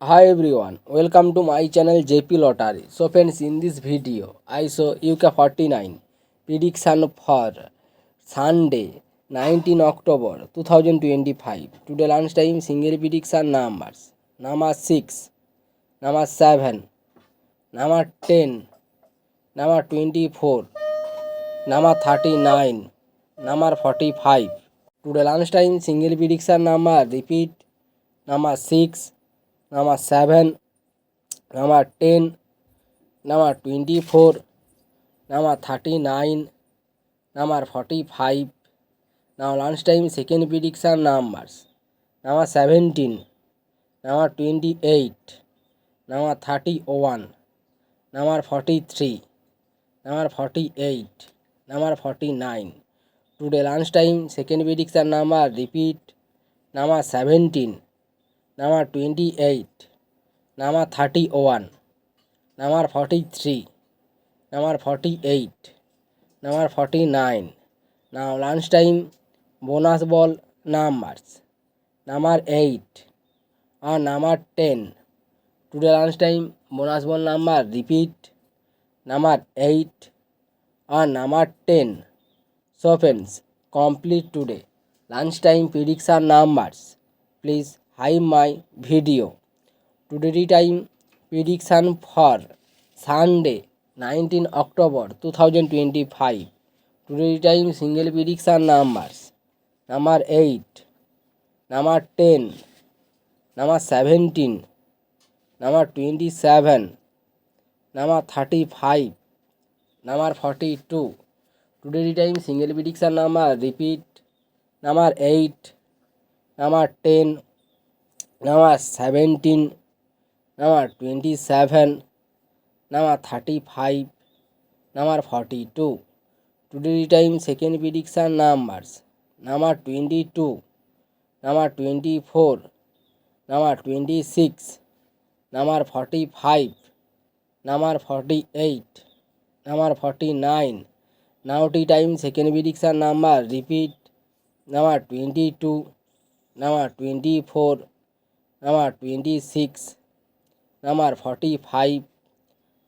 Hi everyone, welcome to my channel JP Lottery. So friends, in this video, I show UK49 prediction for Sunday 19 October 2025. Today lunchtime single prediction numbers. Number 6, number 7, number 10, number 24, number 39, number 45. Today lunchtime single prediction number repeat number 6, number 7, number 10, number 24, number 39, number 45. Now lunchtime second prediction numbers. Number 17, number 28, number 31, number 43, number 48, number 49. Today lunchtime second prediction number repeat number 17, number 28, number 31, number 43, number 48, number 49. Now lunchtime bonus ball numbers. Number 8 and number 10. Today lunchtime bonus ball number repeat number 8 and number 10. So friends, complete today lunchtime prediction numbers. Please like my video. Today time prediction for Sunday 19 October 2025. Today time single prediction numbers. Number 8, number 10, number 17, number 27, number 35, number 42. Today time single prediction number repeat number 8, number 10, number 17, number 27, number 35, number 42. Today time second prediction numbers. Number 22, number 24, number 26, number 45, number 48, number 49. Now tea time second prediction number repeat number 22, number 24, number 26, number 45,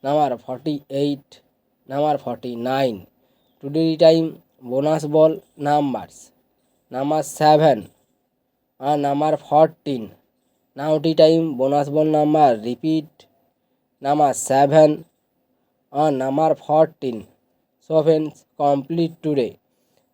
number 48, number 49. Today time bonus ball numbers. Number 7 and number 14. Now tea time bonus ball number repeat number 7 and number 14. So friends, complete today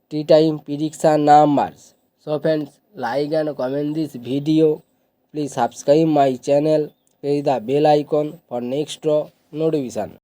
tea time prediction numbers. So friends, like and comment this video. Please subscribe my channel. Press the bell icon for next draw notification.